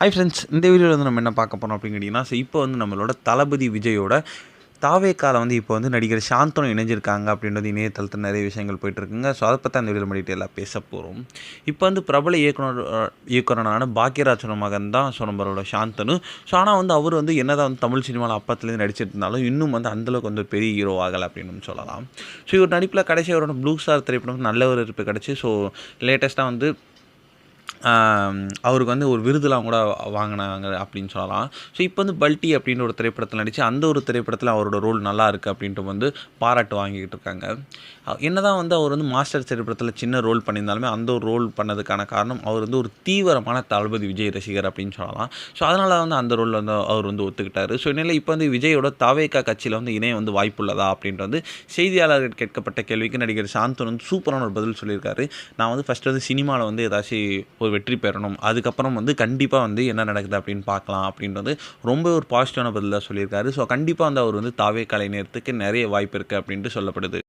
Hi friends, இந்த வீடியோவில் வந்து நம்ம என்ன பார்க்க போகிறோம் அப்படின்னு கேட்டிங்கன்னா, இப்போ வந்து நம்மளோட தளபதி விஜயோட தாவேக்கால வந்து இப்போ வந்து நடிகர் சாந்தனு இணைஞ்சிருக்காங்க அப்படின்றது இணையதளத்தில் நிறைய விஷயங்கள் போயிட்டுருக்குங்க. ஸோ அதை பற்றி அந்த வீடியோ நம்ம டீட்டெயிலாக பேச போகிறோம். இப்போ வந்து பிரபல இயக்குனரான பாக்யராஜோட மகன் தான் ஸோ நம்மளோட சாந்தனு. ஸோ ஆனால் வந்து அவர் வந்து என்னதான் வந்து தமிழ் சினிமாவில் அப்பத்துலேருந்து நடிச்சிட்டு இருந்தாலும் இன்னும் வந்து அந்தளவுக்கு வந்து பெரிய ஹீரோ ஆகலை அப்படின்னு சொல்லலாம். ஸோ இவர் நடிப்பில் கடைசி அவரோட ப்ளூ ஸ்டார் திரைப்படம் நல்ல ஒரு இருப்பு கிடச்சி. ஸோ லேட்டஸ்ட்டாக வந்து அவருக்கு வந்து ஒரு விருதுலாம் கூட வாங்கினாங்க அப்படின்னு சொல்லலாம். ஸோ இப்போ வந்து பல்டி அப்படின்ற ஒரு திரைப்படத்தில் நடித்து அந்த ஒரு திரைப்படத்தில் அவரோட ரோல் நல்லா இருக்குது அப்படின்ட்டு வந்து பாராட்டு வாங்கிக்கிட்டு இருக்காங்க. என்னதான் வந்து அவர் வந்து மாஸ்டர் திரைப்படத்தில் சின்ன ரோல் பண்ணியிருந்தாலுமே அந்த ஒரு ரோல் பண்ணதுக்கான காரணம் அவர் வந்து ஒரு தீவிரமான தளபதி விஜய் ரசிகர் அப்படின்னு சொல்லலாம். ஸோ அதனால் வந்து அந்த ரோலில் வந்து அவர் வந்து ஒத்துக்கிட்டார். ஸோ இந்நிலையில் இப்போ வந்து விஜயோட தாவேகா கட்சியில் வந்து இணைய வந்து வாய்ப்புள்ளதா அப்படின்ட்டு வந்து செய்தியாளர்கள் கேட்கப்பட்ட கேள்விக்கு நடிகர் சாந்தனு வந்து சூப்பரான ஒரு பதில் சொல்லியிருக்காரு. நான் வந்து ஃபஸ்ட்டு வந்து சினிமாவில் வந்து ஏதாச்சும் ஒரு வெற்றி பெறணும், அதுக்கப்புறம் வந்து கண்டிப்பாக வந்து என்ன நடக்குது அப்படின்னு பார்க்கலாம் அப்படின்றது ரொம்ப ஒரு பாசிட்டிவான பதிலாக சொல்லியிருக்காரு. ஸோ கண்டிப்பாக வந்து அவர் வந்து தாவேக்கால இணையத்துக்கு நிறைய வாய்ப்பு இருக்குது அப்படின்ட்டு சொல்லப்படுது.